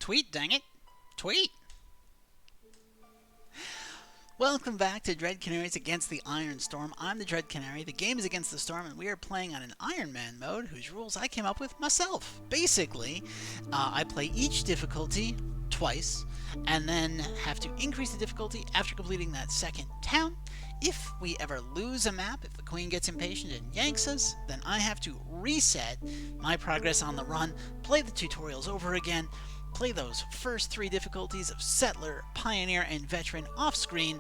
Tweet, dang it. Tweet. Welcome back to Dread Canaries Against the Iron Storm. I'm the Dread Canary. The game is Against the Storm, and we are playing on an Iron Man mode whose rules I came up with myself. Basically, I play each difficulty twice, and then have to increase the difficulty after completing that second town. If we ever lose a map, if the Queen gets impatient and yanks us, then I have to reset my progress on the run, play the tutorials over again, play those first three difficulties of Settler, Pioneer, and Veteran off-screen,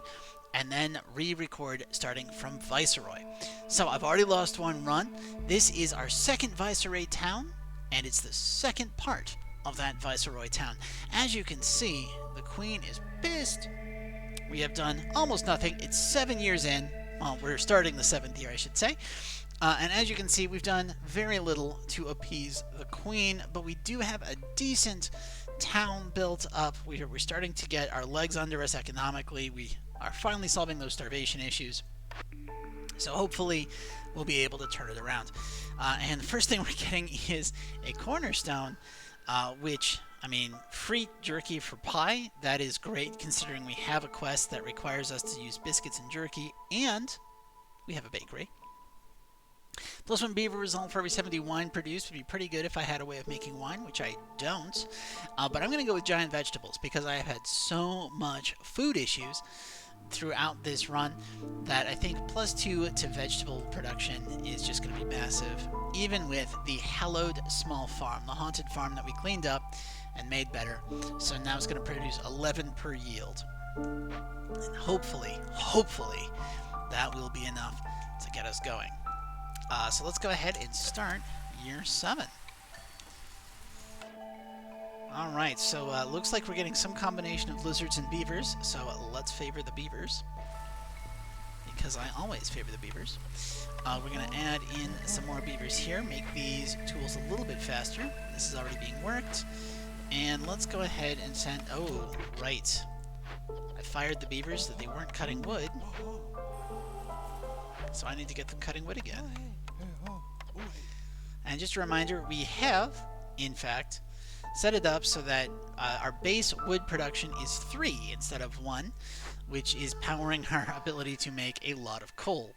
and then re-record starting from Viceroy. So I've already lost one run. This is our second Viceroy town, and it's the second part of that Viceroy town. As you can see, the Queen is pissed. We have done almost nothing. It's 7 years in. Well, we're starting the 7th year, I should say. And as you can see, we've done very little to appease the Queen, but we do have a decent town built up. We're starting to get our legs under us economically. We are finally solving those starvation issues. So hopefully we'll be able to turn it around. And the first thing we're getting is a cornerstone, which, I mean, free jerky for pie. That is great considering we have a quest that requires us to use biscuits and jerky, and we have a bakery. Plus one beaver result for every 70 wine produced would be pretty good if I had a way of making wine, which I don't. But I'm going to go with giant vegetables because I have had so much food issues throughout this run that I think +2 to vegetable production is just going to be massive, even with the hallowed small farm, the haunted farm that we cleaned up and made better. So now it's going to produce 11 per yield. And hopefully, that will be enough to get us going. So let's go ahead and start year 7. Alright, so looks like we're getting some combination of lizards and beavers, so let's favor the beavers, because I always favor the beavers. We're going to add in some more beavers here, make these tools a little bit faster. This is already being worked. And let's go ahead and send... Oh, right. I fired the beavers so that they weren't cutting wood. So I need to get them cutting wood again. And just a reminder, we have, in fact, set it up so that our base wood production is 3 instead of 1, which is powering our ability to make a lot of coal.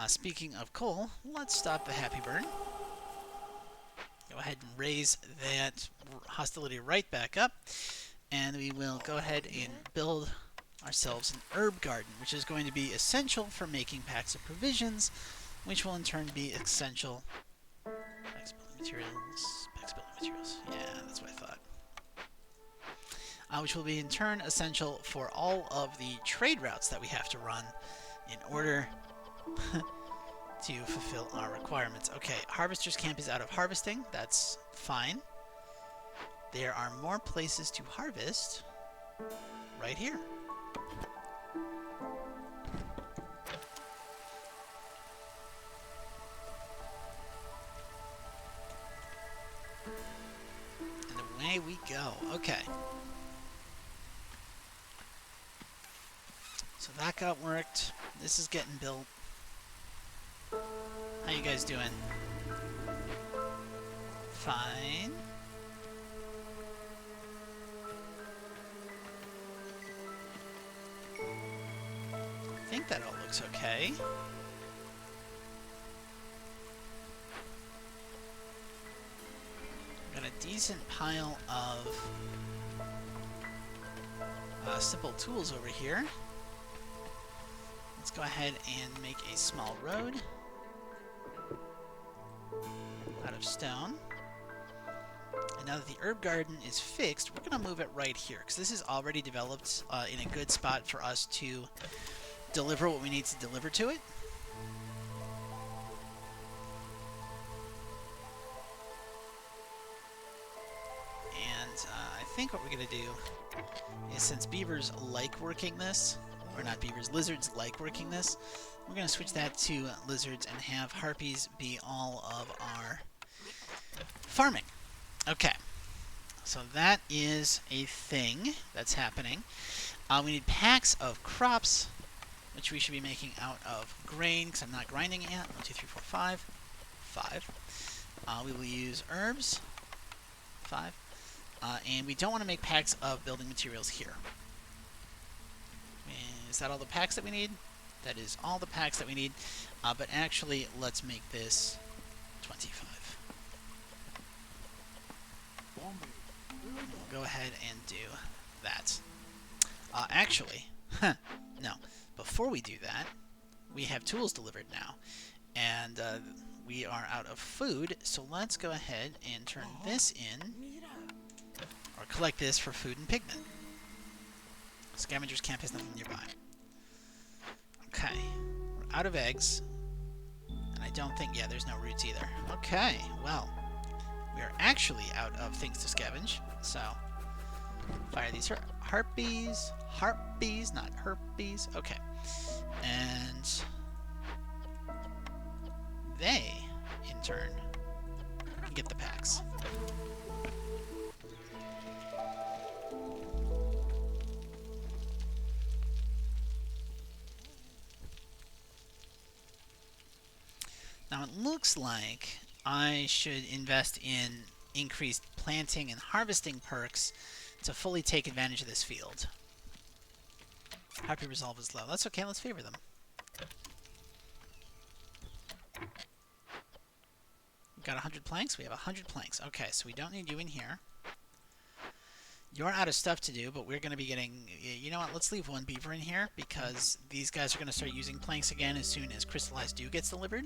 Speaking of coal, let's stop the happy burn. Go ahead and raise that hostility right back up. And we will go ahead and build ourselves an herb garden, which is going to be essential for making packs of provisions, which will in turn be essential. Packs of building materials. Yeah, that's what I thought. Which will be in turn essential for all of the trade routes that we have to run in order to fulfill our requirements. Okay, Harvester's Camp is out of harvesting. That's fine. There are more places to harvest right here. And away we go. Okay. So that got worked. This is getting built. How you guys doing? Fine. I think that all looks okay. Got a decent pile of simple tools over here. Let's go ahead and make a small road out of stone. And now that the herb garden is fixed, we're going to move it right here, because this is already developed in a good spot for us to deliver what we need to deliver to it. And I think what we're going to do is, since beavers like working this, or not beavers, lizards like working this, we're going to switch that to lizards and have harpies be all of our farming. Okay, so that is a thing that's happening. We need packs of crops, which we should be making out of grain, because I'm not grinding it yet. 1, 2, 3, 4, 5. 5. We will use herbs. 5. And we don't want to make packs of building materials here. Is that all the packs that we need? That is all the packs that we need. But actually, let's make this 25. We'll go ahead and do that. Actually, no. Before we do that, we have tools delivered now. And we are out of food, so let's go ahead and turn this in. Or collect this for food and pigment. Scavenger's camp has nothing nearby. Okay. We're out of eggs. And I don't think... Yeah, there's no roots either. Okay, well. We are actually out of things to scavenge. So, fire these harpies. Harpies, not herpes. Okay. And they, in turn, can get the packs. Now it looks like I should invest in increased planting and harvesting perks to fully take advantage of this field. Harpy resolve is low. That's okay, let's favor them. We've got 100 planks? We have 100 planks. Okay, so we don't need you in here. You're out of stuff to do, but we're going to be getting... You know what, let's leave one beaver in here, because these guys are going to start using planks again as soon as crystallized dew gets delivered.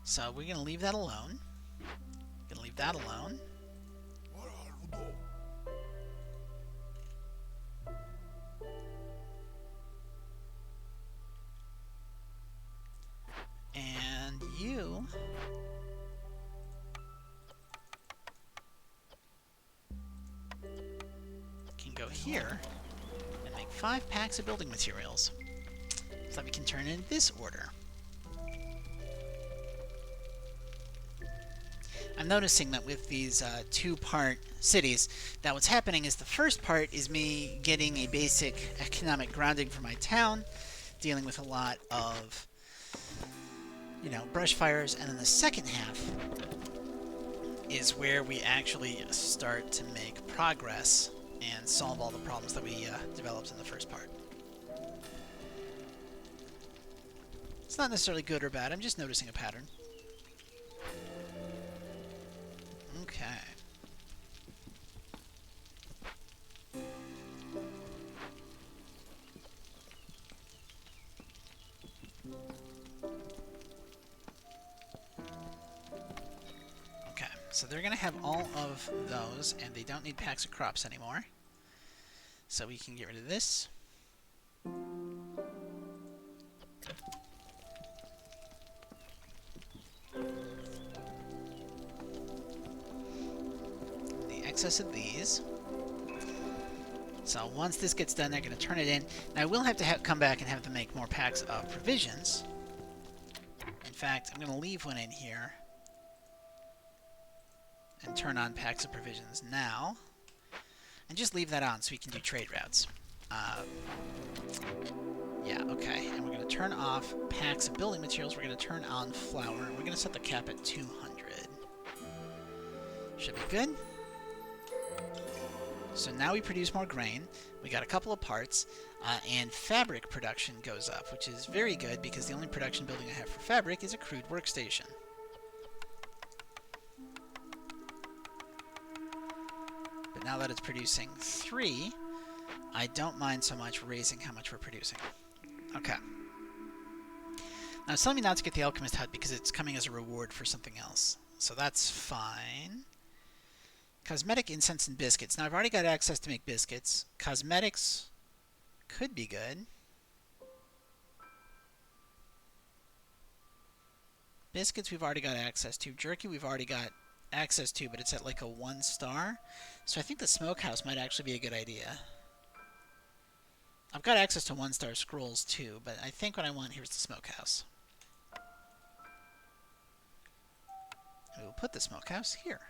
So we're going to leave that alone. Going to leave that alone. And you... can go here and make 5 packs of building materials. So that we can turn in this order. I'm noticing that with these 2-part cities, that what's happening is the first part is me getting a basic economic grounding for my town, dealing with a lot of, you know, brush fires, and then the second half is where we actually start to make progress and solve all the problems that we developed in the first part. It's not necessarily good or bad, I'm just noticing a pattern. Okay. Okay, so they're going to have all of those, and they don't need packs of crops anymore. So we can get rid of this. Excess of these. So once this gets done, they're going to turn it in. Now I will have to come back and have them make more packs of provisions. In fact, I'm going to leave one in here and turn on packs of provisions now. And just leave that on so we can do trade routes. Yeah, okay. And we're going to turn off packs of building materials. We're going to turn on flour. We're going to set the cap at 200. Should be good. So now we produce more grain, we got a couple of parts, and fabric production goes up, which is very good because the only production building I have for fabric is a crude workstation. But now that it's producing 3, I don't mind so much raising how much we're producing. Okay. Now it's telling me not to get the alchemist hut because it's coming as a reward for something else. So that's fine. Cosmetic, incense, and biscuits. Now, I've already got access to make biscuits. Cosmetics could be good. Biscuits we've already got access to. Jerky we've already got access to, but it's at like a 1 star. So I think the smokehouse might actually be a good idea. I've got access to 1-star scrolls too, but I think what I want here is the smokehouse. And we'll put the smokehouse here.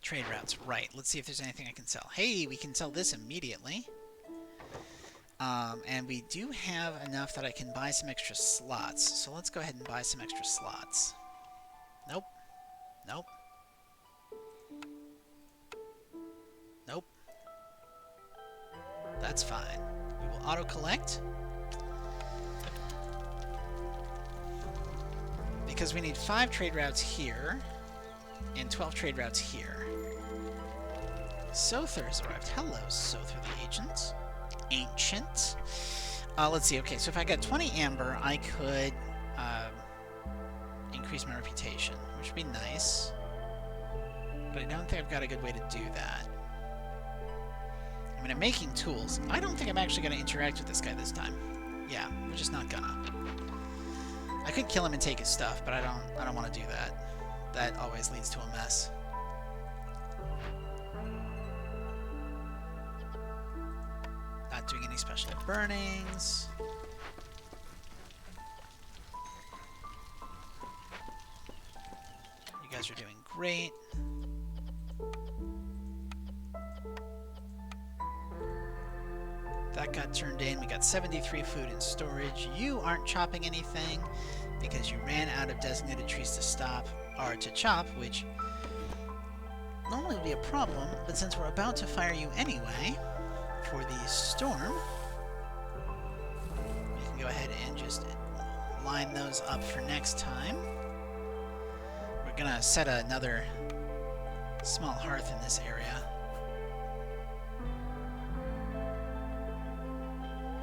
Trade routes. Right. Let's see if there's anything I can sell. Hey, we can sell this immediately. And we do have enough that I can buy some extra slots. So let's go ahead and buy some extra slots. Nope. Nope. Nope. That's fine. We will auto-collect. Because we need 5 trade routes here and 12 trade routes here. Sother has arrived. Hello, Sother the Agent. Ancient. Let's see. Okay, so if I got 20 amber, I could increase my reputation, which would be nice. But I don't think I've got a good way to do that. I mean, I'm making tools. I don't think I'm actually going to interact with this guy this time. Yeah, we're just not gonna. I could kill him and take his stuff, but I don't want to do that. That always leads to a mess. Not doing any special burnings. You guys are doing great. That got turned in. We got 73 food in storage. You aren't chopping anything because you ran out of designated trees to stop or to chop, which normally would be a problem, but since we're about to fire you anyway for the storm, we can go ahead and just line those up for next time. We're gonna set another small hearth in this area.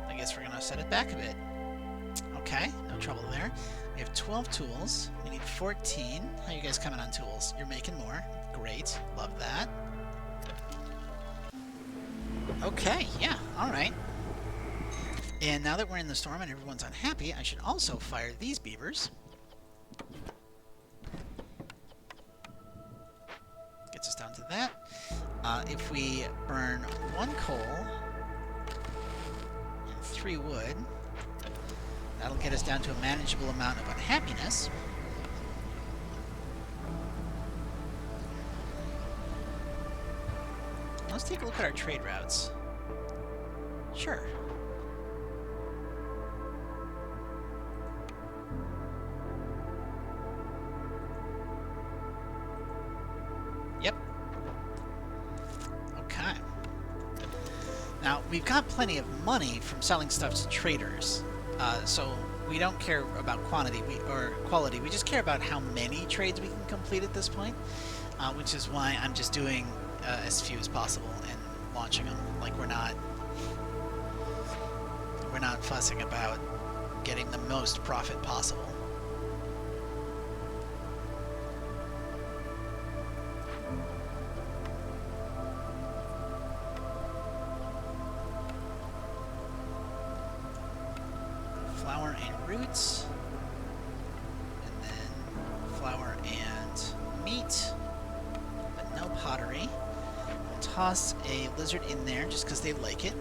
I guess we're gonna set it back a bit. Okay, no trouble there. We have 12 tools. We need 14. How are you guys coming on tools? You're making more. Great. Love that. Okay, yeah, alright. And now that we're in the storm and everyone's unhappy, I should also fire these beavers. Gets us down to that. If we burn 1 coal and 3 wood, that'll get us down to a manageable amount of unhappiness. Let's take a look at our trade routes. Sure. Yep. Okay. Now, we've got plenty of money from selling stuff to traders. So we don't care about quantity or quality. We just care about how many trades we can complete at this point, which is why I'm just doing as few as possible and launching them. Like we're not fussing about getting the most profit possible. Flour and roots, and then flour and meat, but no pottery. We'll toss a lizard in there just because they like it.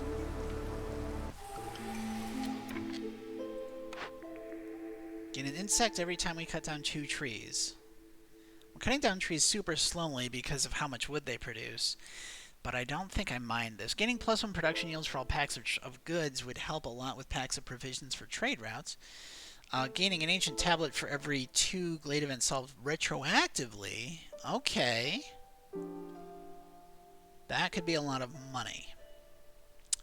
Get an insect every time we cut down 2 trees. We're cutting down trees super slowly because of how much wood they produce, but I don't think I mind this. Gaining +1 production yields for all packs of goods would help a lot with packs of provisions for trade routes. Gaining an ancient tablet for every 2 glade events solved retroactively. Okay. That could be a lot of money.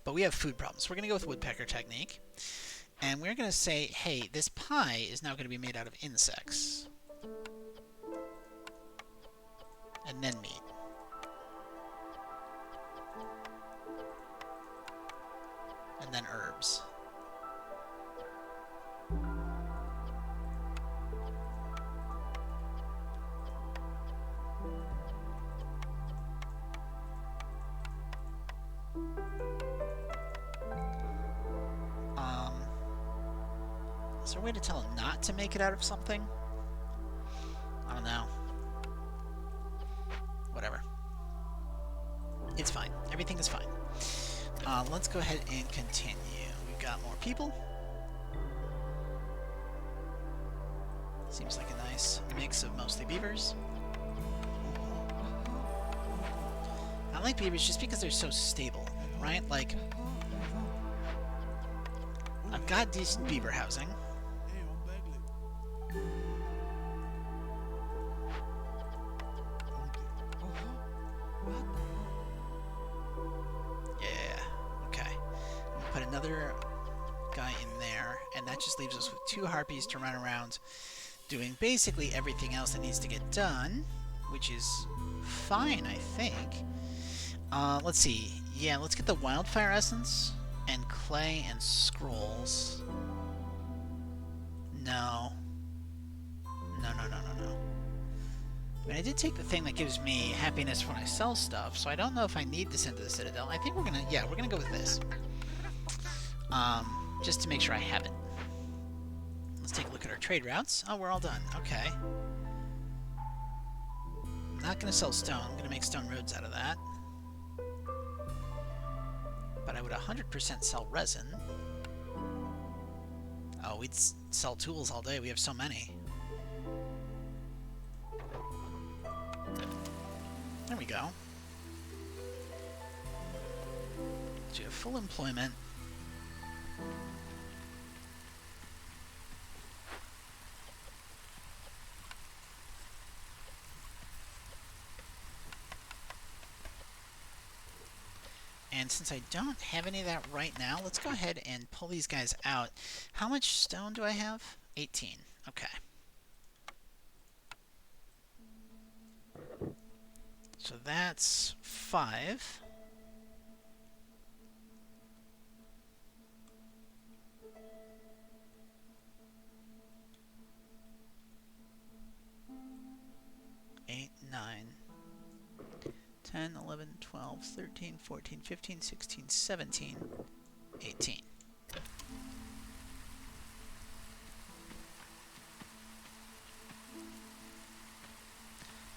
But we have food problems. We're going to go with woodpecker technique. And we're going to say, hey, this pie is now going to be made out of insects. And then meat. And then herbs. Is there a way to tell it not to make it out of something? I don't know. Whatever. It's fine. Everything is fine. Let's go ahead and continue. We've got more people. Seems like a nice mix of mostly beavers. like beavers just because they're so stable, right? Like, I've got decent beaver housing. Yeah, okay. I'm gonna put another guy in there, and that just leaves us with 2 harpies to run around doing basically everything else that needs to get done, which is fine, I think. Let's see. Yeah, let's get the wildfire essence and clay and scrolls. No. No, no, no, no, no. I mean, I did take the thing that gives me happiness when I sell stuff, so I don't know if I need this into the Citadel. I think we're gonna, yeah, we're gonna go with this. Just to make sure I have it. Let's take a look at our trade routes. Oh, we're all done. Okay. I'm not gonna sell stone. I'm gonna make stone roads out of that. But I would 100% sell resin. Oh, we'd sell tools all day. We have so many. There we go. So you have full employment. And since I don't have any of that right now, let's go ahead and pull these guys out. How much stone do I have? 18. Okay. So that's 5. Eight, 9, 10, 11, 12, 13, 14, 15, 16, 17, 18.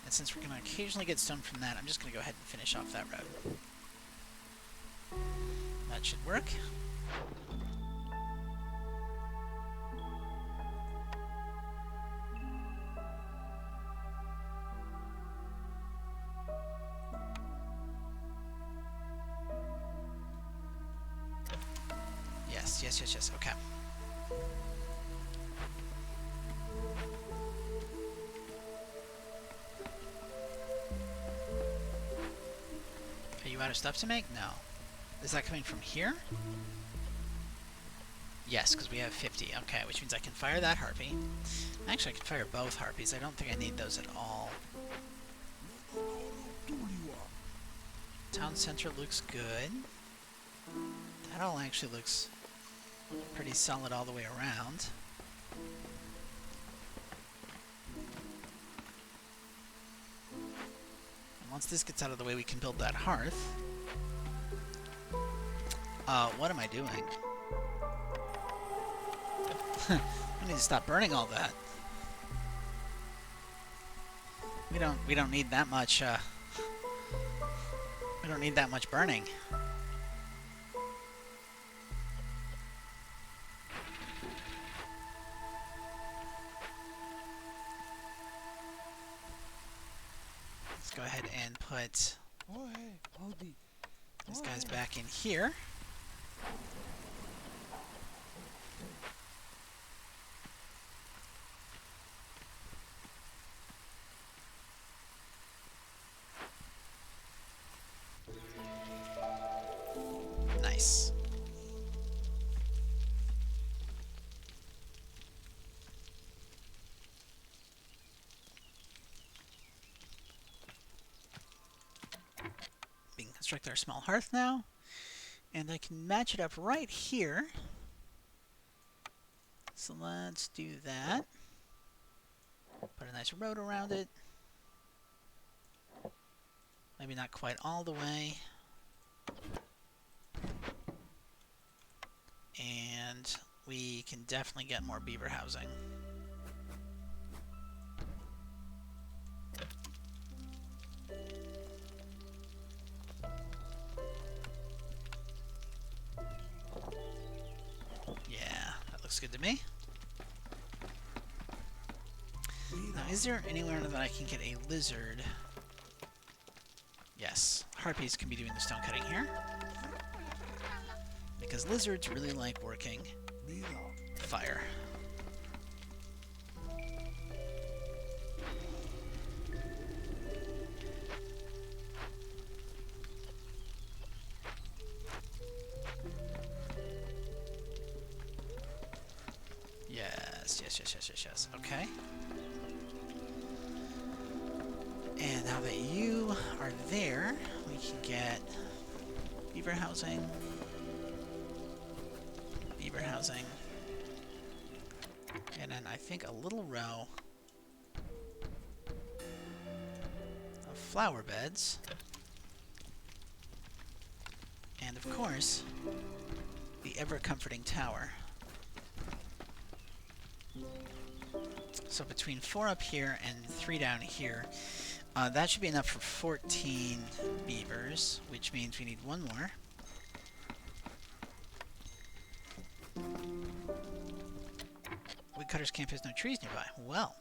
And since we're going to occasionally get stone from that, I'm just going to go ahead and finish off that road. That should work. Yes, yes, yes, yes. Okay. Are you out of stuff to make? No. Is that coming from here? Yes, because we have 50. Okay, which means I can fire that harpy. Actually, I can fire both harpies. I don't think I need those at all. Town center looks good. That all actually looks pretty solid all the way around. And once this gets out of the way, we can build that hearth. What am I doing? I need to stop burning all that. We don't need that much, we don't need that much burning. Let's go ahead and put these guys back in here. Nice. We can construct our small hearth now, and I can match it up right here. So let's do that. Put a nice road around it. Maybe not quite all the way. And we can definitely get more beaver housing. Yeah, that looks good to me. Now, is there anywhere that I can get a lizard? Yes, harpies can be doing the stone cutting here. Because lizards really like working fire. Yes. Okay. And now that you are there, we can get beaver housing. Beaver housing. And then I think a little row of flower beds. And of course, the ever-comforting tower. So between 4 up here and 3 down here, that should be enough for 14 beavers, which means we need 1 more. Woodcutter's camp has no trees nearby. Well,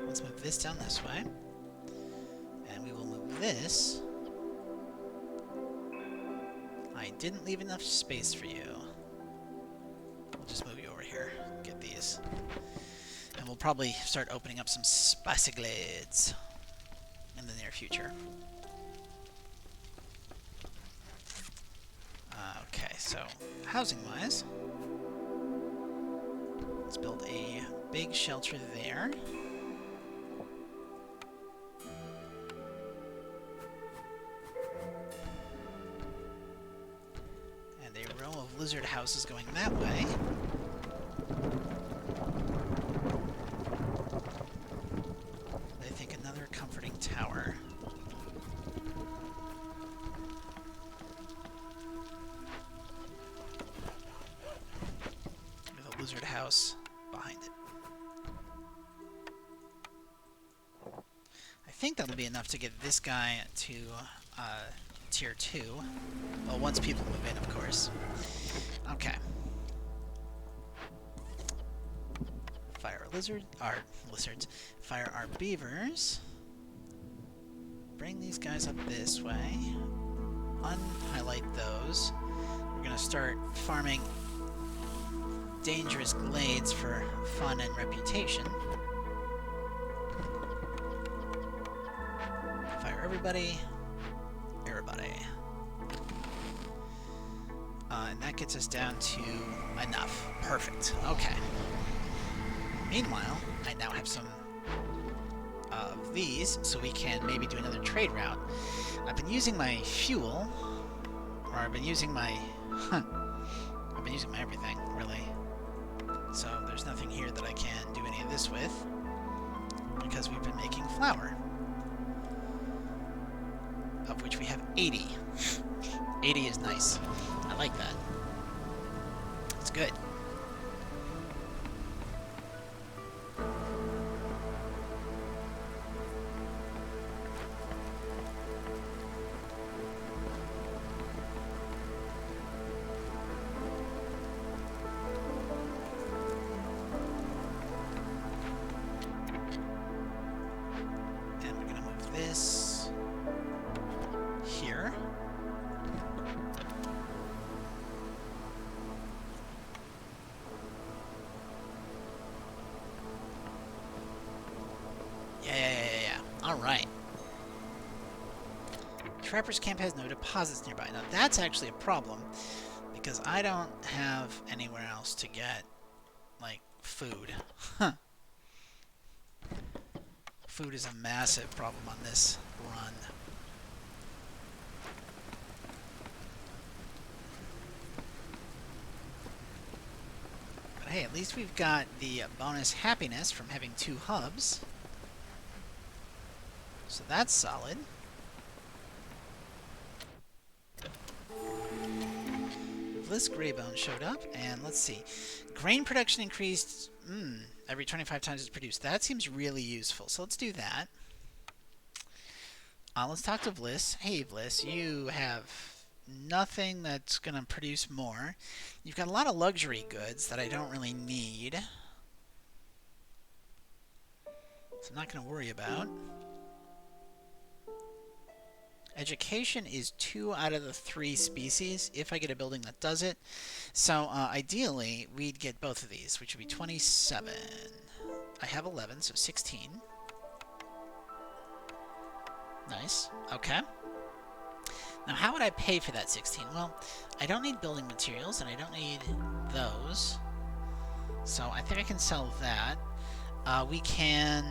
let's move this down this way. And we will move this. I didn't leave enough space for you. We'll just move you over here. Get these. And we'll probably start opening up some spicy glades in the near future. Okay, so housing-wise, let's build a big shelter there. And a row of lizard houses going that way. I think another comforting tower. With a lizard house behind it. I think that'll be enough to get this guy to tier 2. Well, once people move in, of course. Okay. Fire our lizards. Fire our beavers. Bring these guys up this way. Unhighlight those. We're gonna start farming dangerous glades for fun and reputation. Fire everybody. Everybody. And that gets us down to enough. Perfect. Okay. Meanwhile, I now have some of these, so we can maybe do another trade route. I've been using my fuel, or I've been using my... I've been using my everything, really. So there's nothing here that I can do any of this with, because we've been making flour. Of which we have 80. 80 is nice. I like that. It's good. And we're gonna move this here. Yeah. Alright. Trapper's camp has no deposits nearby. Now that's actually a problem, because I don't have anywhere else to get, like, food. Food is a massive problem on this run. But hey, at least we've got the bonus happiness from having 2 hubs. So that's solid. Bliss Greybone showed up, and let's see. Grain production increased every 25 times it's produced. That seems really useful, so let's do that. Let's talk to Bliss. Hey, Bliss, you have nothing that's going to produce more. You've got a lot of luxury goods that I don't really need, so I'm not going to worry about. Education is 2 out of the 3 species if I get a building that does it. So ideally, we'd get both of these, which would be 27. I have 11, so 16. Nice. Okay. Now, how would I pay for that 16? Well, I don't need building materials, and I don't need those. So I think I can sell that. We can...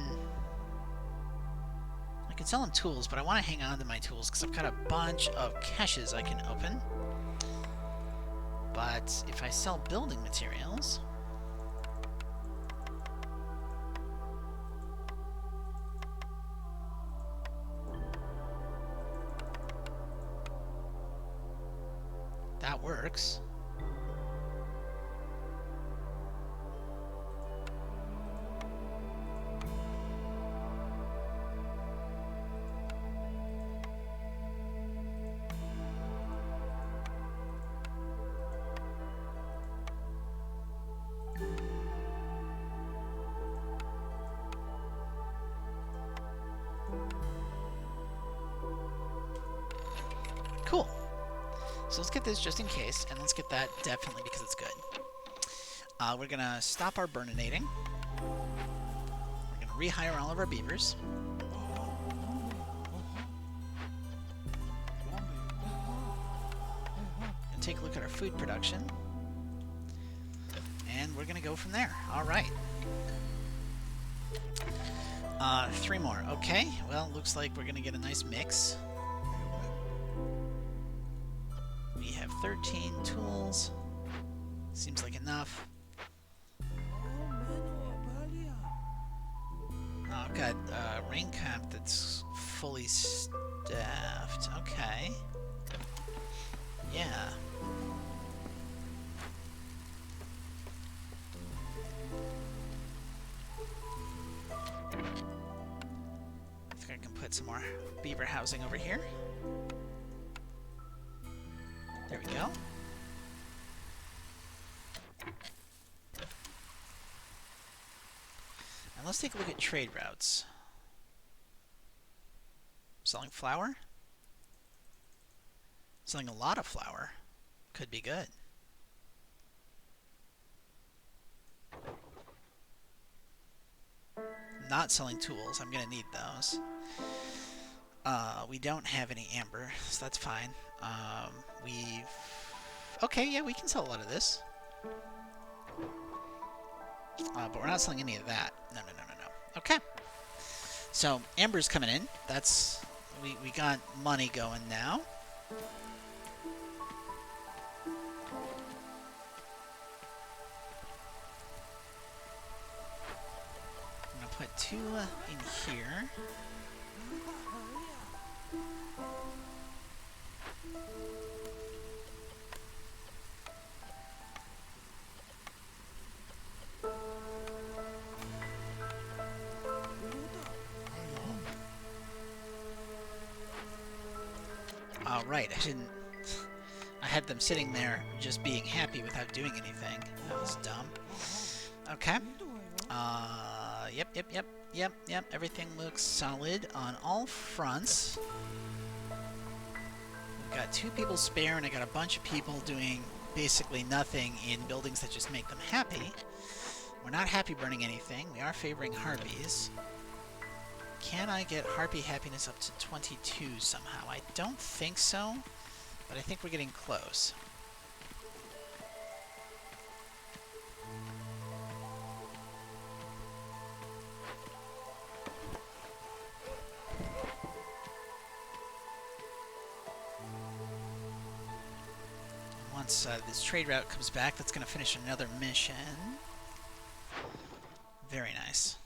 I can sell them tools, but I want to hang on to my tools because I've got a bunch of caches I can open. But if I sell building materials... that works. Cool. So let's get this just in case, and let's get that definitely because it's good. We're going to stop our burninating. We're going to rehire all of our beavers. And take a look at our food production. And we're going to go from there. All right. 3 more. Okay. Well, looks like we're going to get a nice mix. We have 13 tools. Seems like enough. Oh, I've got a rain camp that's fully staffed. Okay. Yeah. I think I can put some more beaver housing over here. There we go. And let's take a look at trade routes. Selling flour? Selling a lot of flour. Could be good. Not selling tools. I'm going to need those. We don't have any amber, so that's fine. Okay, yeah, we can sell a lot of this. But we're not selling any of that. No. Okay. So, amber's coming in. That's... We got money going now. I'm going to put 2 in here. Oh, right, I had them sitting there just being happy without doing anything. That was dumb. Okay. Yep. Everything looks solid on all fronts. We've got 2 people spare, and I got a bunch of people doing basically nothing in buildings that just make them happy. We're not happy burning anything. We are favoring harpies. Can I get harpy happiness up to 22 somehow? I don't think so, but I think we're getting close. Once this trade route comes back, that's going to finish another mission. Very nice.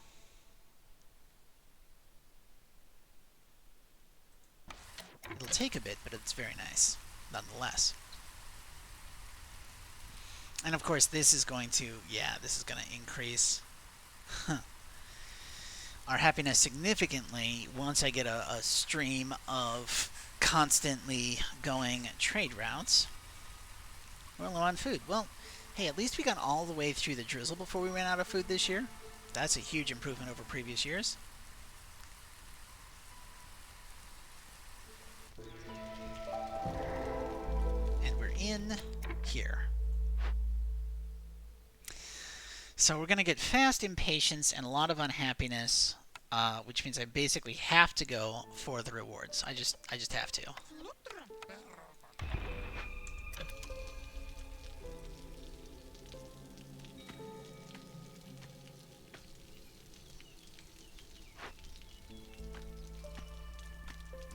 It'll take a bit, but it's very nice, nonetheless. And of course, this is going to, this is going to increase our happiness significantly once I get a stream of constantly going trade routes. We're low on food. Well, hey, at least we got all the way through the drizzle before we ran out of food this year. That's a huge improvement over previous years. in here. So we're going to get fast impatience and a lot of unhappiness, which means I basically have to go for the rewards. I just have to.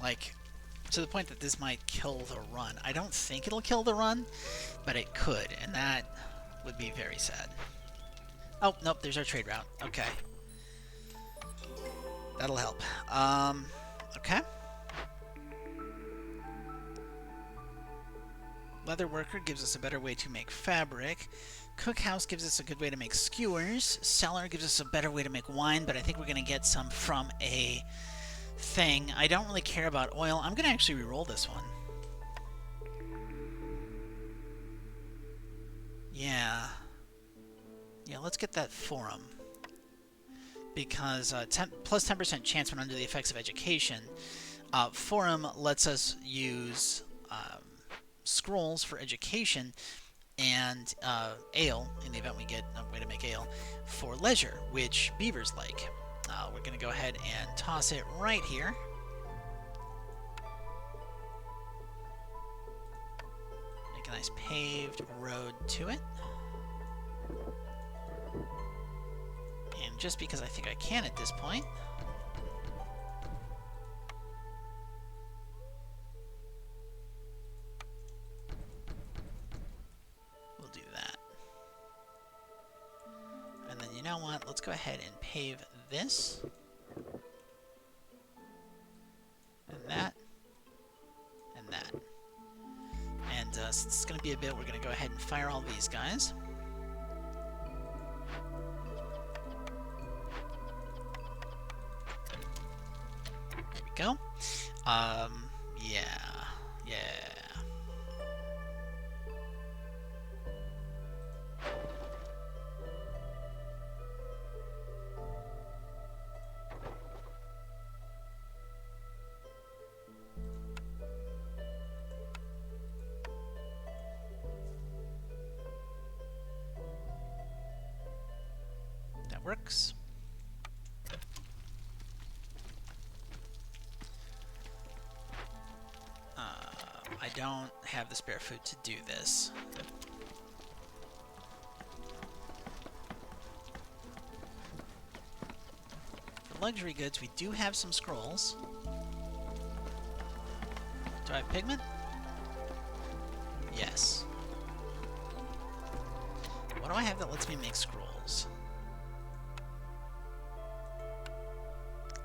Like, to the point that this might kill the run. I don't think it'll kill the run, but it could, and that would be very sad. Oh, nope, there's our trade route. Okay. That'll help. Okay. Leather worker gives us a better way to make fabric. Cookhouse gives us a good way to make skewers. Cellar gives us a better way to make wine, but I think we're going to get some from a thing. I don't really care about oil. I'm going to actually re-roll this one. Yeah. Yeah, let's get that forum. Because plus 10% chance when under the effects of education. Forum lets us use scrolls for education and ale, in the event we get a way to make ale, for leisure, which beavers like. We're going to go ahead and toss it right here. Make a nice paved road to it. And just because I think I can at this point, we'll do that. And then you know what? Let's go ahead and pave this. And that. And that. And since it's going to be a bit, we're going to go ahead and fire all these guys. Go. Yeah. That works. I don't have the spare food to do this. For luxury goods, we do have some scrolls. Do I have pigment? Yes. What do I have that lets me make scrolls?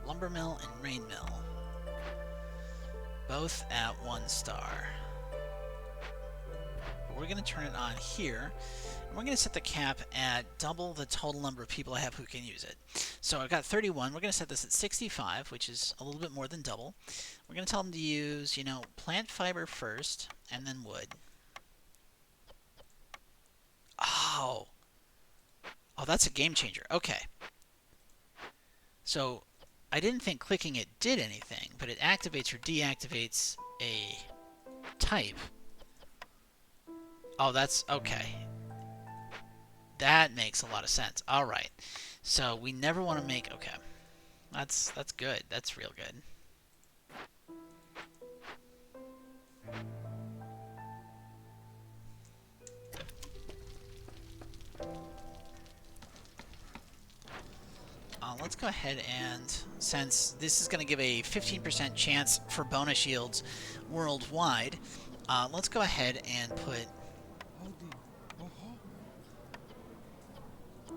Lumber mill and rain mill. Both at 1 star. But we're going to turn it on here. And we're going to set the cap at double the total number of people I have who can use it. So I've got 31. We're going to set this at 65, which is a little bit more than double. We're going to tell them to use, you know, plant fiber first, and then wood. Oh, that's a game changer. Okay. So I didn't think clicking it did anything, but it activates or deactivates a type. Oh, that's okay. That makes a lot of sense. All right. So we never want to make... Okay. That's good. That's real good. Let's go ahead and, since this is going to give a 15% chance for bonus shields worldwide, let's go ahead and put...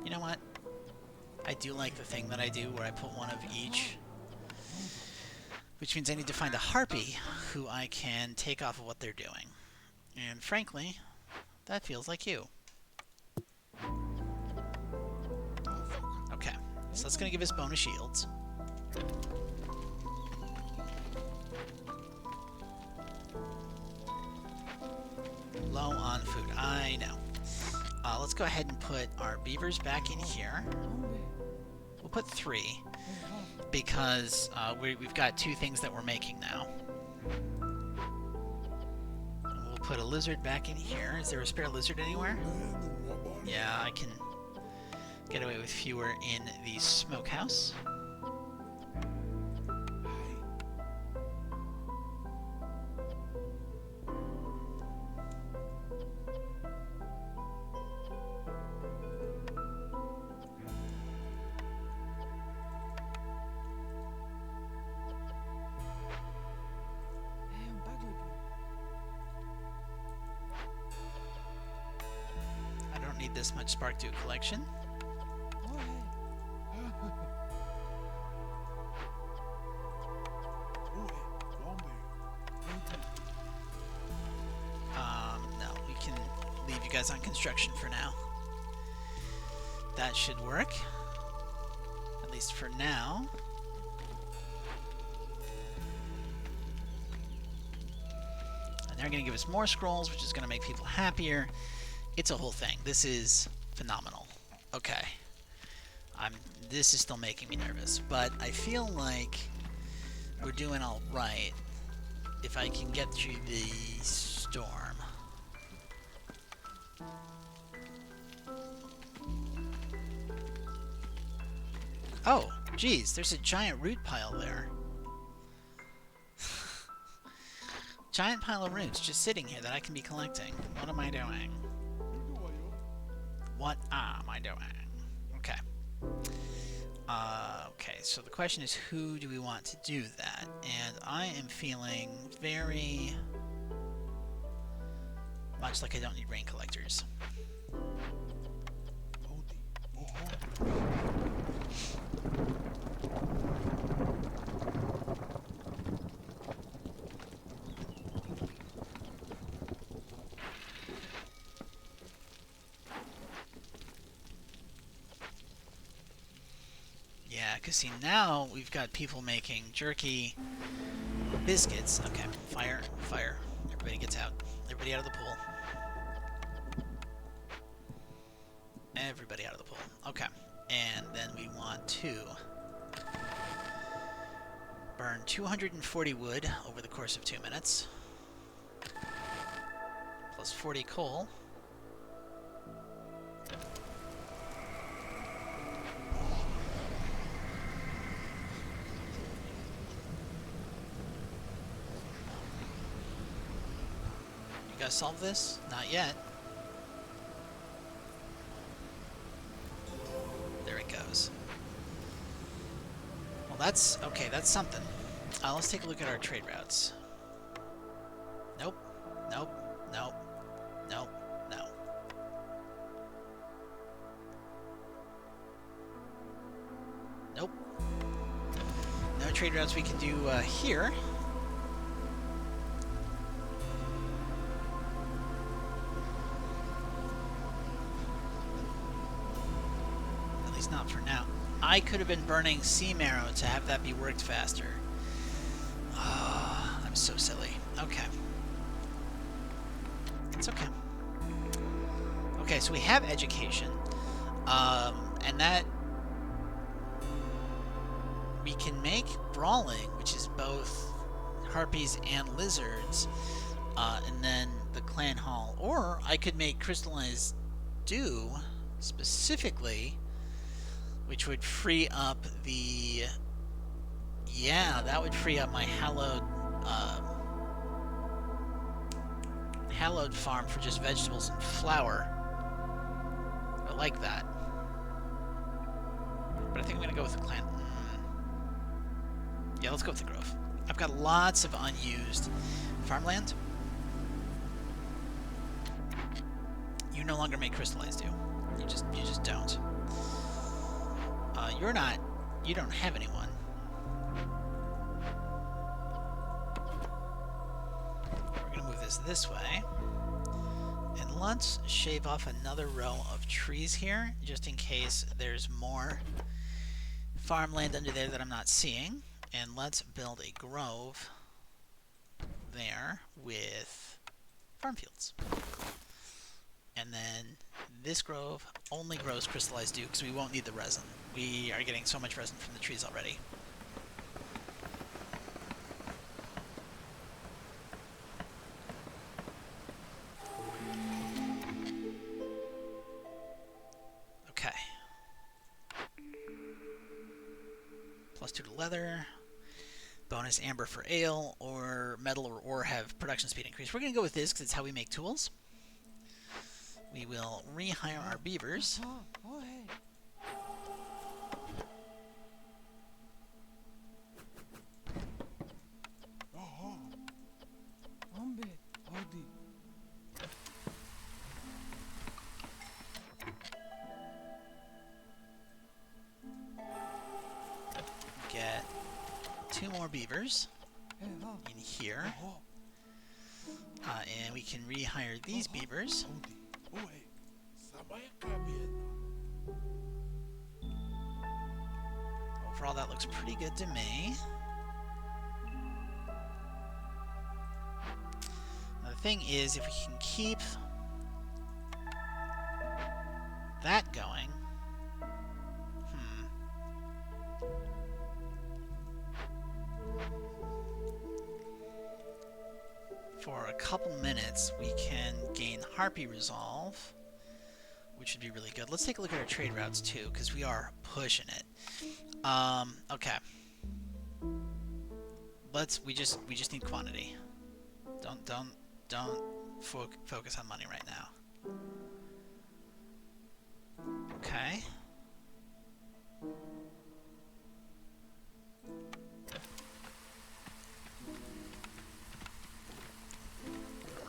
You know what? I do like the thing that I do where I put one of each. Which means I need to find a harpy who I can take off of what they're doing. And frankly, that feels like you. Okay, so that's going to give us bonus shields. Low on food, I know. Let's go ahead and put our beavers back in here. We'll put 3, because we've got 2 things that we're making now. We'll put a lizard back in here. Is there a spare lizard anywhere? Yeah, I can get away with fewer in the smokehouse. Need this much spark to collection. No, we can leave you guys on construction for now. That should work. At least for now. And they're going to give us more scrolls, which is going to make people happier. It's a whole thing. This is phenomenal. Okay. This is still making me nervous, but I feel like we're doing all right if I can get through the storm. Oh, geez, there's a giant root pile there. Giant pile of roots just sitting here that I can be collecting. What am I doing? What am I doing? Okay. Okay, so the question is, who do we want to do that? And I am feeling very much like I don't need rain collectors. Yeah, because see, now we've got people making jerky biscuits. Okay, fire, fire. Everybody gets out. Everybody out of the pool. Everybody out of the pool. Okay, and then we want to burn 240 wood over the course of 2 minutes. Plus 40 coal. You guys solve this? Not yet. There it goes. Well, that's okay. That's something. Let's take a look at our trade routes. Nope. Nope. Nope. Nope. No. Nope. No trade routes we can do here. Not for now. I could have been burning sea marrow to have that be worked faster. Oh, I'm so silly. Okay. It's okay. Okay, so we have education. And that we can make brawling, which is both harpies and lizards, and then the clan hall. Or I could make crystallized dew specifically, which would free up the... Yeah, that would free up my hallowed farm for just vegetables and flour. I like that. But I think I'm going to go with the clan. Yeah, let's go with the grove. I've got lots of unused farmland. You no longer make crystallized dew. You just don't. You don't have anyone. We're going to move this way. And let's shave off another row of trees here, just in case there's more farmland under there that I'm not seeing. And let's build a grove there with farm fields. And then this grove only grows crystallized dew because we won't need the resin. We are getting so much resin from the trees already. 2 to leather. Bonus amber for ale, or metal or ore have production speed increase. We're going to go with this because it's how we make tools. We will rehire our beavers. Get 2 more beavers in here. And we can rehire these beavers. Overall, that looks pretty good to me. Now, the thing is, if we can keep that going... For a couple minutes, we can gain Harpy Resolve, which would be really good. Let's take a look at our trade routes too, because we are pushing it. Okay. We just need quantity. Don't focus on money right now. Okay.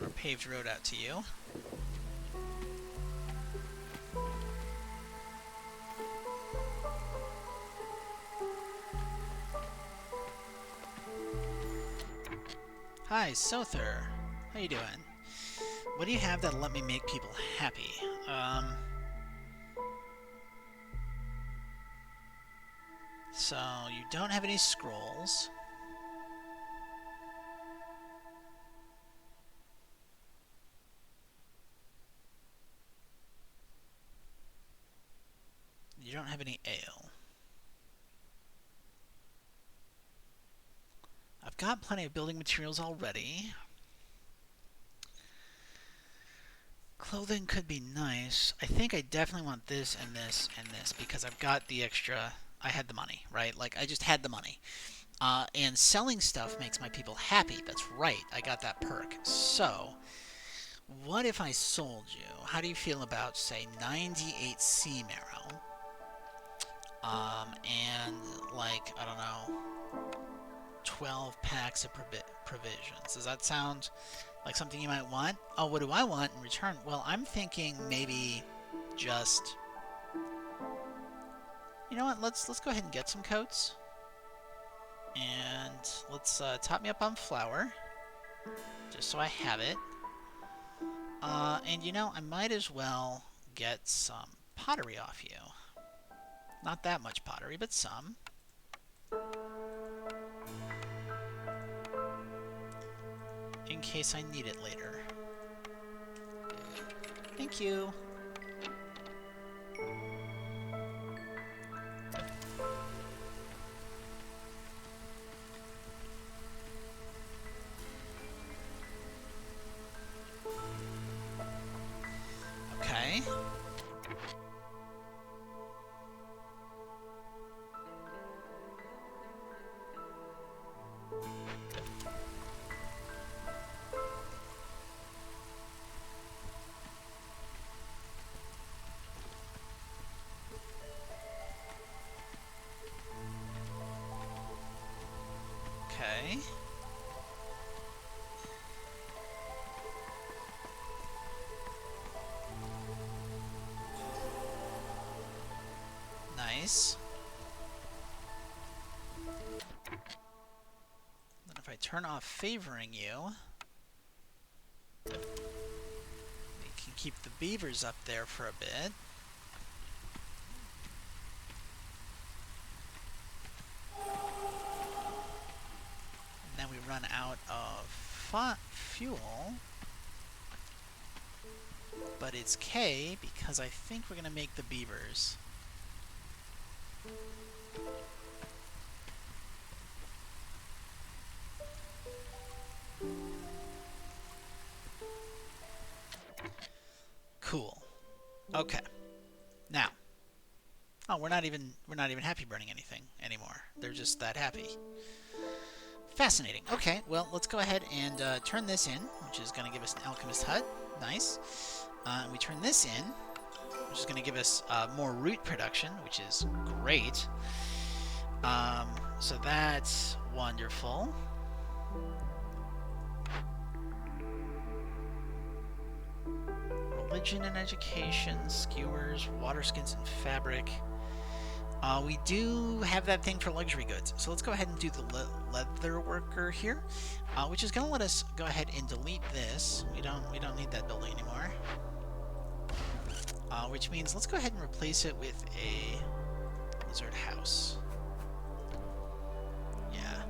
Our paved road out to you. Hi, Sother. How you doing? What do you have that'll let me make people happy? So, you don't have any scrolls. You don't have any ale. I've got plenty of building materials already. Clothing could be nice. I think I definitely want this and this and this because I've got the extra... I had the money, right? Like, I just had the money. And selling stuff makes my people happy. That's right. I got that perk. So, what if I sold you? How do you feel about, say, 98 sea marrow? And, like, I don't know, 12 packs of provisions. Does that sound like something you might want? Oh, what do I want in return? Well, I'm thinking maybe just... You know what? Let's go ahead and get some coats. And let's top me up on flour, just so I have it. And, you know, I might as well get some pottery off you. Not that much pottery, but some. In case I need it later. Thank you. Okay. Okay. Nice. Then if I turn off favoring you, we can keep the beavers up there for a bit. And then we run out of fuel. But it's K because I think we're going to make the beavers. Cool. Okay. Now, Oh, we're not even happy burning anything anymore. They're just that happy. Fascinating. Okay, well, let's go ahead and turn this in, which is going to give us an alchemist hut. Nice. We turn this in, which is going to give us more root production, which is great. So that's wonderful. Religion and education, skewers, water skins and fabric. We do have that thing for luxury goods, so let's go ahead and do the leather worker here, which is going to let us go ahead and delete this. We don't need that building anymore. Which means let's go ahead and replace it with a lizard house. Yeah,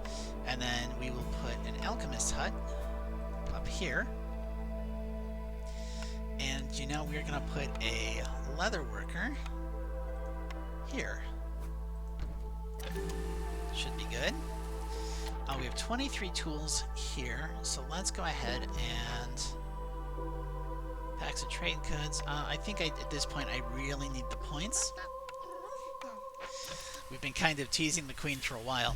and then we will put an alchemist hut up here. And you know, we're going to put a leather worker here. Should be good. We have 23 tools here, so let's go ahead and packs of trade goods. I think at this point I really need the points. We've been kind of teasing the queen for a while,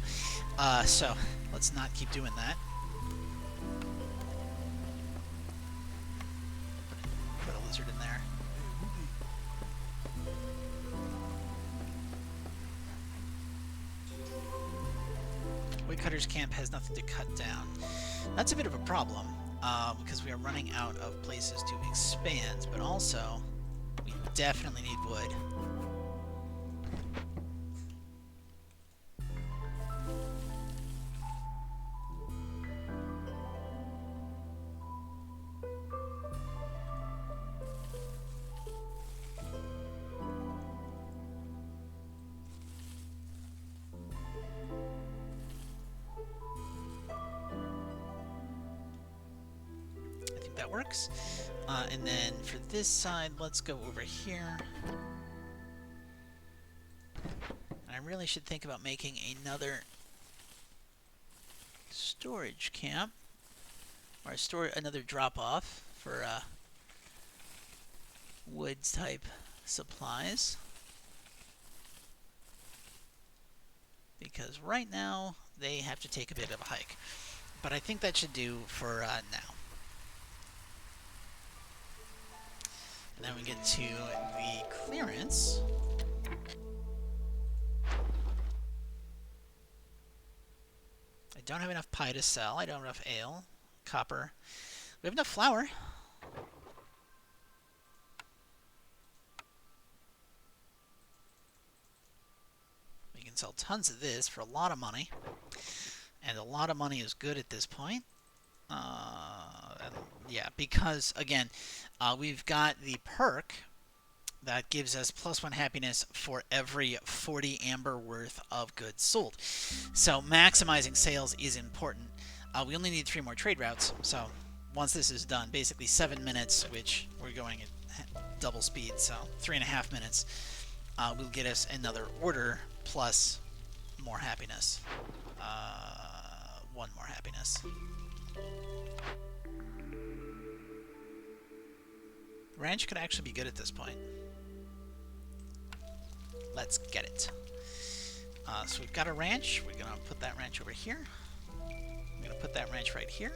so let's not keep doing that. Put a lizard in there. Woodcutter's camp has nothing to cut down. That's a bit of a problem, because we are running out of places to expand, but also we definitely need wood. That works. And then for this side, let's go over here. I really should think about making another storage camp, or another drop-off for woods type supplies. Because right now they have to take a bit of a hike. But I think that should do for now. And then we get to the clearance. I don't have enough pie to sell. I don't have enough ale, copper. We have enough flour. We can sell tons of this for a lot of money. And a lot of money is good at this point. Yeah, because, again, we've got the perk that gives us +1 happiness for every 40 amber worth of goods sold. So maximizing sales is important. We only need 3 more trade routes, so once this is done, basically 7 minutes, which we're going at double speed, so 3.5 minutes, will get us another order plus more happiness. 1 more happiness. Ranch could actually be good at this point. Let's get it. So we've got a ranch. We're going to put that ranch over here. I'm going to put that ranch right here.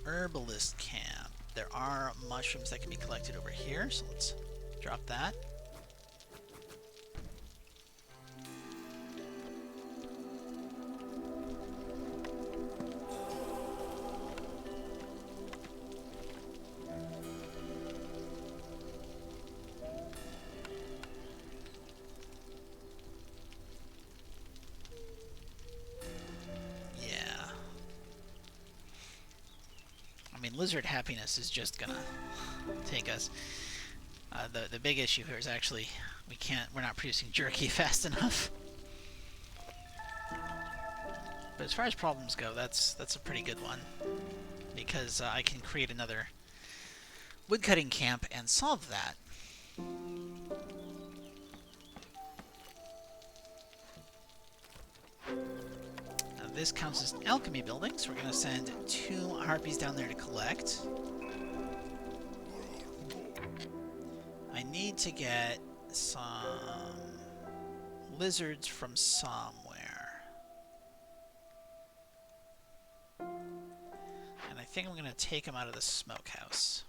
Herbalist camp. There are mushrooms that can be collected over here, so let's drop that. Lizard happiness is just gonna take us. The big issue here is actually we're not producing jerky fast enough. But as far as problems go, that's a pretty good one, because I can create another woodcutting camp and solve that. This counts as an alchemy building, so we're going to send 2 harpies down there to collect. need to get some lizards from somewhere. And I think I'm going to take them out of the smokehouse.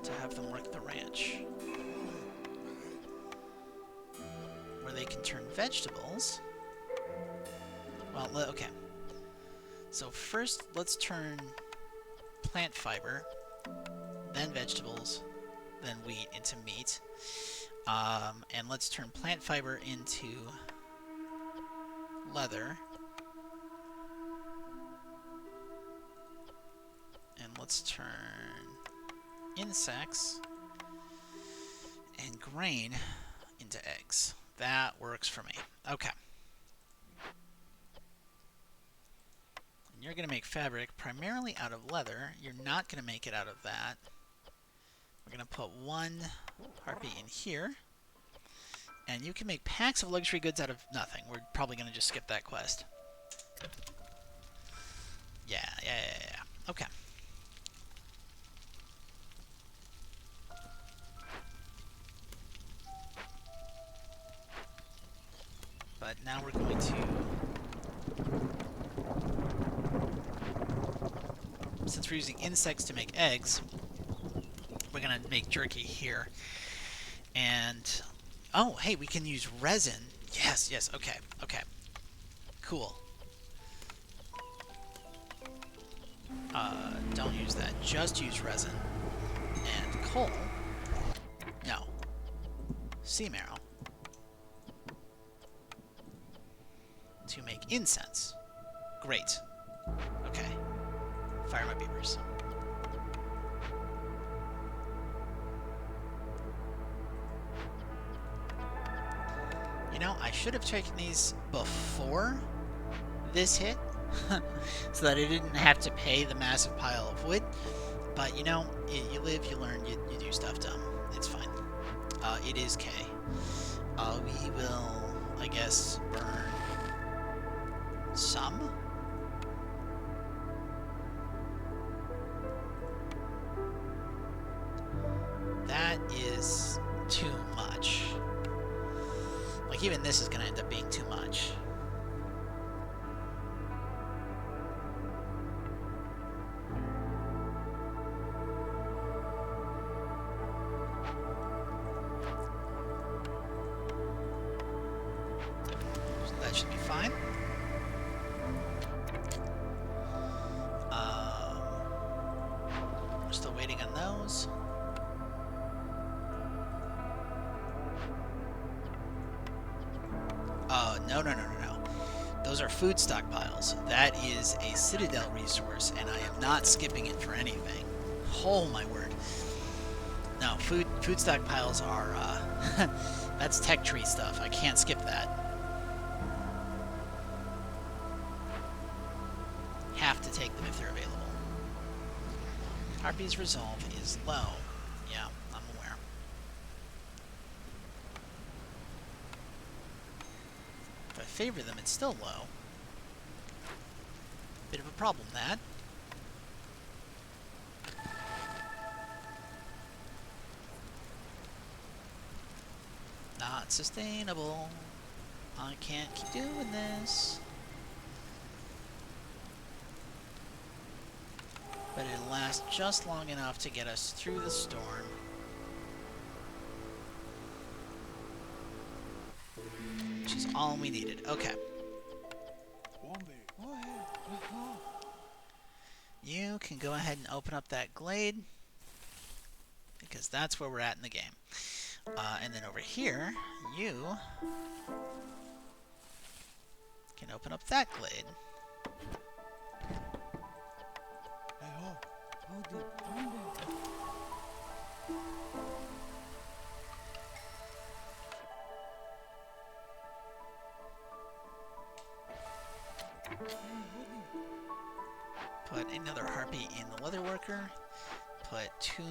To have them work the ranch. Where they can turn vegetables. Well, okay. So first, let's turn plant fiber, then vegetables, then wheat into meat. And let's turn plant fiber into leather. And let's turn insects and grain into eggs. That works for me. Okay. And you're going to make fabric primarily out of leather. You're not going to make it out of that. We're going to put one harpy in here. And you can make packs of luxury goods out of nothing. We're probably going to just skip that quest. Yeah. Okay. But now we're going to... Since we're using insects to make eggs, we're going to make jerky here. And... Oh, hey, we can use resin. Yes, okay. Cool. Don't use that. Just use resin. And coal. No. Sea marrow. To make incense. Great. Okay. Fire my beavers. You know, I should have taken these before this hit, so that I didn't have to pay the massive pile of wood. But, you know, you live, you learn, you do stuff dumb. It's fine. It is K. We will, I guess, burn some. That is too much. Like, even this is going to end up being too much. So that should be fine. We're still waiting on those. No. Those are food stockpiles. That is a Citadel resource, and I am not skipping it for anything. Oh my word. No, food stockpiles are, that's tech tree stuff. I can't skip that. Have to take them if they're available. Harpy's resolve is low. Yeah, I'm aware. If I favor them, it's still low. Bit of a problem, that. Not sustainable. I can't keep doing this. But it'll last just long enough to get us through the storm. Which is all we needed. Okay. You can go ahead and open up that glade, because that's where we're at in the game. And then over here, you can open up that glade. Put another harpy in the leather worker. Put two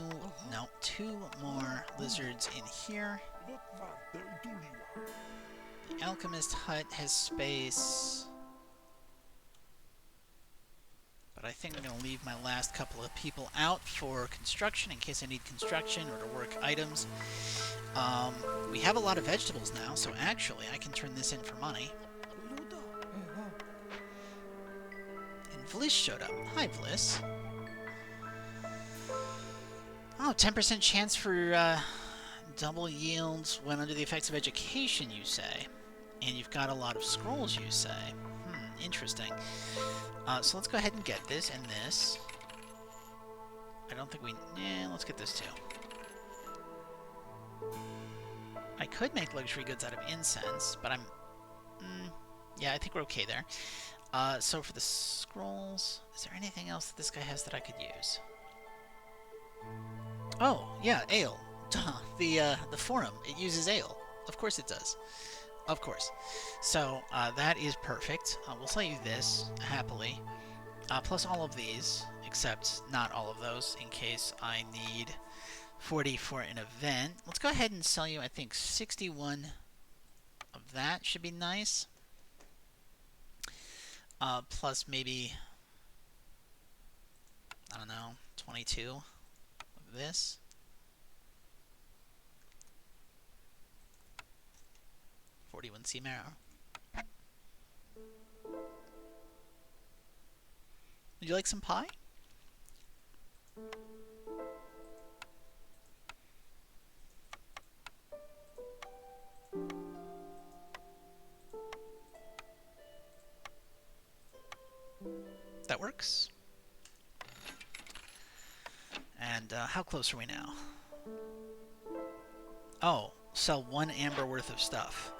more lizards in here. The alchemist hut has space, but But I think I'm going to leave my last couple of people out for construction in case I need construction or to work items. We have a lot of vegetables now, so actually I can turn this in for money. And Vliss showed up. Hi, Vliss. Oh, 10% chance for double yields when under the effects of education, you say. And you've got a lot of scrolls, you say. Interesting. So let's go ahead and get this and this. I don't think we... let's get this too. I could make luxury goods out of incense, but I'm... yeah, I think we're okay there. So for the scrolls, is there anything else that this guy has that I could use? Oh, yeah, ale. Duh, the forum, it uses ale. Of course it does. Of course. So, that is perfect. We'll sell you this, happily. Plus all of these, except not all of those, in case I need 40 for an event. Let's go ahead and sell you, I think, 61 of that should be nice. Plus maybe, I don't know, 22 of this. Sea marrow. Would you like some pie? That works. And how close are we now? Oh, sell 1 amber worth of stuff.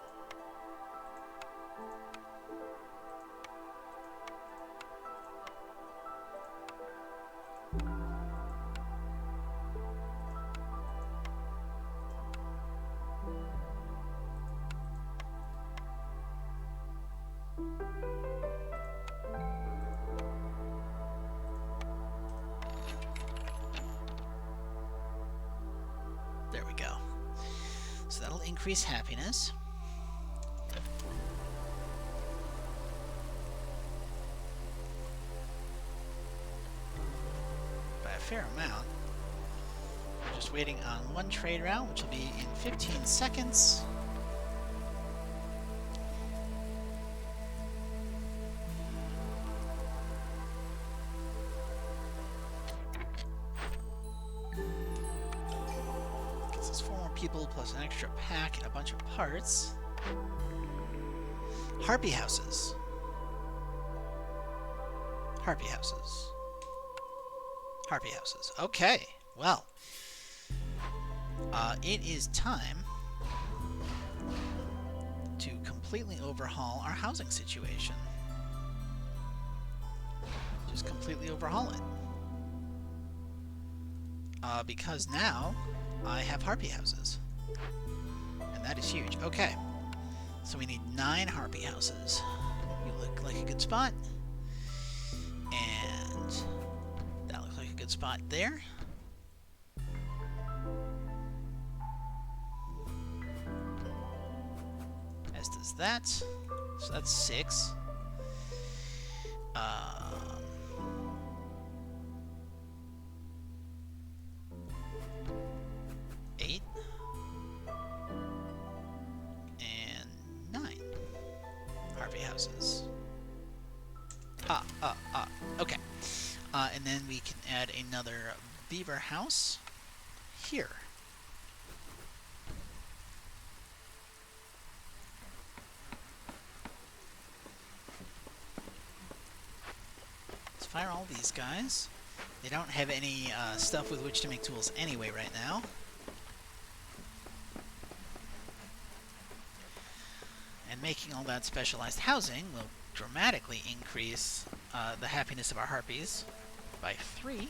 There we go. So that'll increase happiness. By a fair amount. We're just waiting on 1 trade round, which will be in 15 seconds. People plus an extra pack and a bunch of parts. Harpy houses. Harpy houses. Harpy houses. Okay, well. It is time to completely overhaul our housing situation. Just completely overhaul it. Because now I have harpy houses. And that is huge. Okay. So we need 9 harpy houses. You look like a good spot. And that looks like a good spot there. As does that. So that's 6. 8 and 9 harpy houses. Okay. And then we can add another beaver house here. Let's fire all these guys. They don't have any stuff with which to make tools anyway right now. And making all that specialized housing will dramatically increase the happiness of our harpies by 3.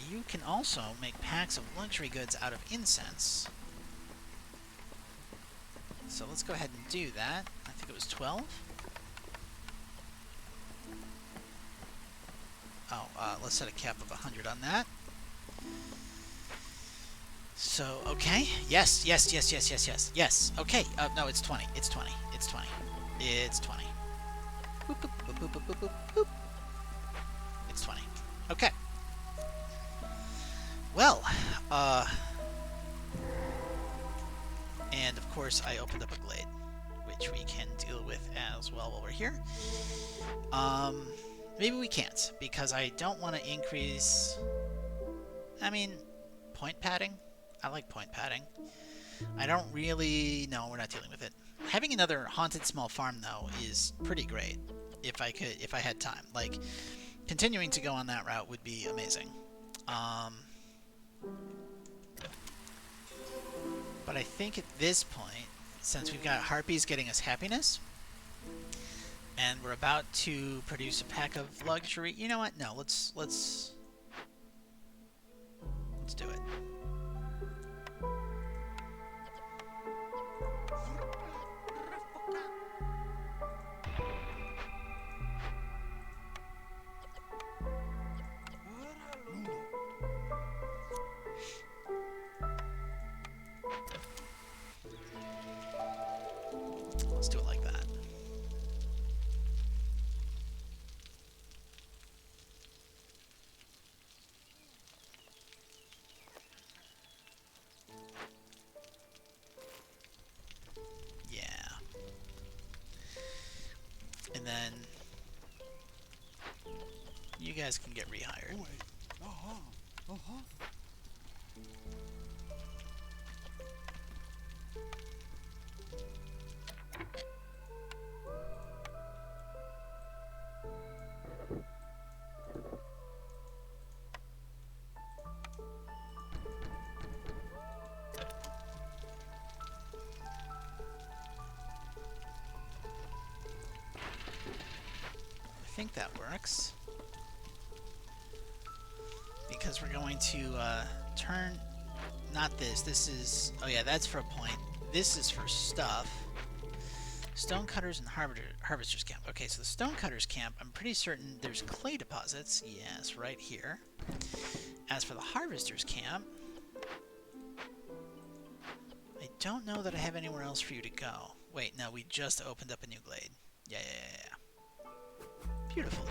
You can also make packs of luxury goods out of incense. So let's go ahead and do that. I think it was 12. Oh, let's set a cap of 100 on that. So, okay. Yes, yes, yes, yes, yes, yes. Yes. Okay. No, it's 20. It's 20. It's 20. It's 20. Boop, boop, boop, boop, boop, boop, boop, boop. It's 20. Okay. Well, and of course I opened up a glade, which we can deal with as well while we're here. Maybe we can't, because I don't want to increase... I mean, point padding? I like point padding. I don't really... No, we're not dealing with it. Having another haunted small farm, though, is pretty great. If I had time. Like, continuing to go on that route would be amazing. But I think at this point, since we've got harpies getting us happiness, and we're about to produce a pack of luxury... You know what? No, let's do it. Let's do it like that. Yeah. And then you guys can get rehired. I think that works. Because we're going to turn... Not this. This is... Oh yeah, that's for a point. This is for stuff. Stonecutters and Harvester's Camp. Okay, so the Stonecutters Camp, I'm pretty certain there's clay deposits. Yes, right here. As for the Harvester's Camp, I don't know that I have anywhere else for you to go. Wait, no, we just opened up a new glade. Yeah. Beautiful.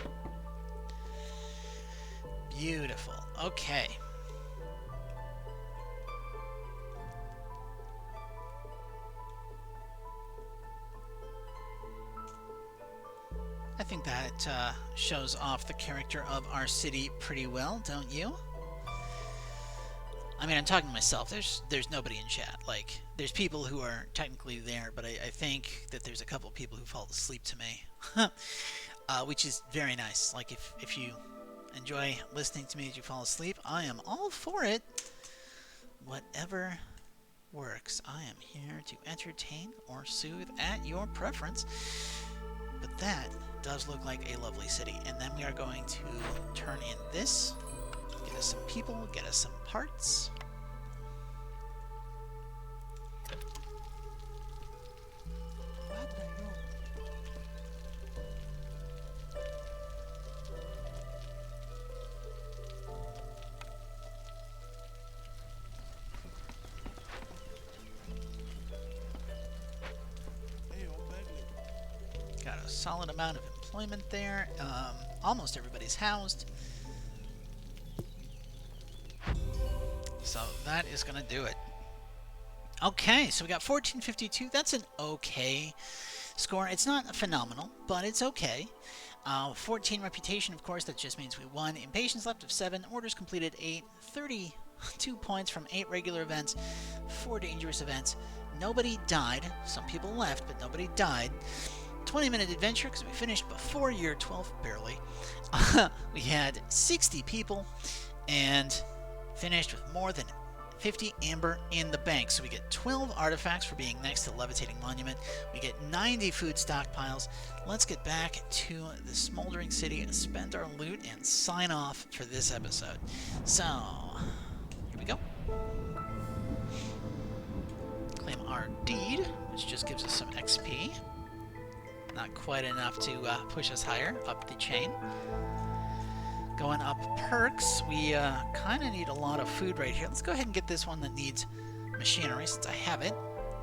Beautiful. Okay. I think that shows off the character of our city pretty well, don't you? I mean, I'm talking to myself. There's nobody in chat. Like, there's people who are technically there, but I think that there's a couple people who fall asleep to me. Which is very nice. Like, if you enjoy listening to me as you fall asleep, I am all for it. Whatever works. I am here to entertain or soothe at your preference. But that does look like a lovely city. And then we are going to turn in this. Get us some people, get us some parts. Got a solid amount of employment there. Almost everybody's housed. So that is going to do it. Okay, so we got 1452. That's an okay score. It's not phenomenal, but it's okay. 14 reputation, of course, that just means we won. Impatience left of 7. Orders completed 8. 32 points from 8 regular events. 4 dangerous events. Nobody died. Some people left, but nobody died. 20-minute adventure, because we finished before year 12, barely. We had 60 people, and finished with more than 50 amber in the bank. So we get 12 artifacts for being next to the levitating monument. We get 90 food stockpiles. Let's get back to the smoldering city, spend our loot, and sign off for this episode. So, here we go. Claim our deed, which just gives us some XP. Not quite enough to push us higher up the chain. Going up perks, we kind of need a lot of food right here. Let's go ahead and get this one that needs machinery since I have it.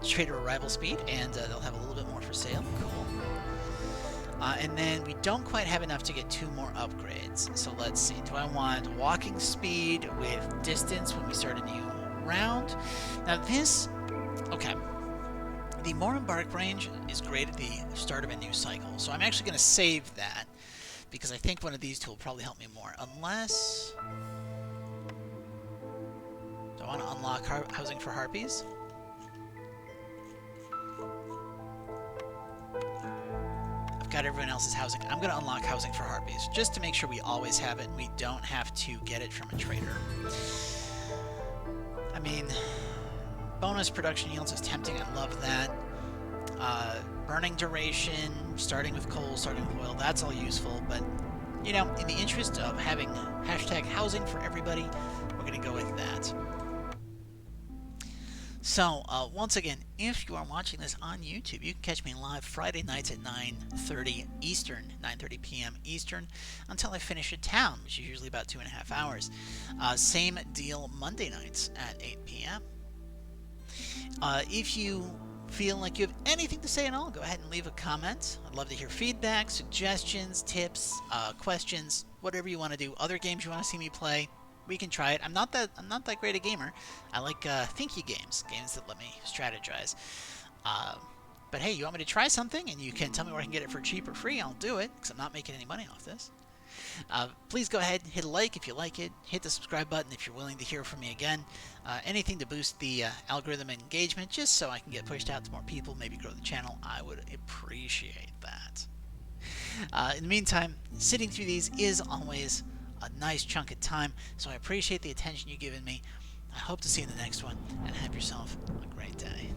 Trader arrival speed, and they'll have a little bit more for sale. Cool. And then we don't quite have enough to get 2 more upgrades. So let's see. Do I want walking speed with distance when we start a new round? Now this... Okay. The more embark range is great at the start of a new cycle. So I'm actually going to save that, because I think one of these two will probably help me more. Unless... Do I want to unlock housing for harpies? I've got everyone else's housing. I'm going to unlock housing for harpies, just to make sure we always have it and we don't have to get it from a trader. I mean, bonus production yields is tempting. I love that. Burning duration, starting with coal, starting with oil, that's all useful, but, you know, in the interest of having hashtag housing for everybody, we're going to go with that. So, once again, if you are watching this on YouTube, you can catch me live Friday nights at 9:30 Eastern, 9:30 p.m. Eastern, until I finish a town, which is usually about 2.5 hours. Same deal Monday nights at 8 p.m. If you feel like you have anything to say at all, go ahead and leave a comment. I'd love to hear feedback, suggestions, tips, questions, whatever you want to do. Other games you want to see me play, we can try it. I'm not that great a gamer. I like thinky games that let me strategize. But hey, you want me to try something and you can tell me where I can get it for cheap or free, I'll do it, because I'm not making any money off this. Please go ahead, hit a like if you like it, hit the subscribe button if you're willing to hear from me again. Anything to boost the algorithm and engagement, just so I can get pushed out to more people, maybe grow the channel, I would appreciate that. In the meantime, sitting through these is always a nice chunk of time, so I appreciate the attention you've given me. I hope to see you in the next one, and have yourself a great day.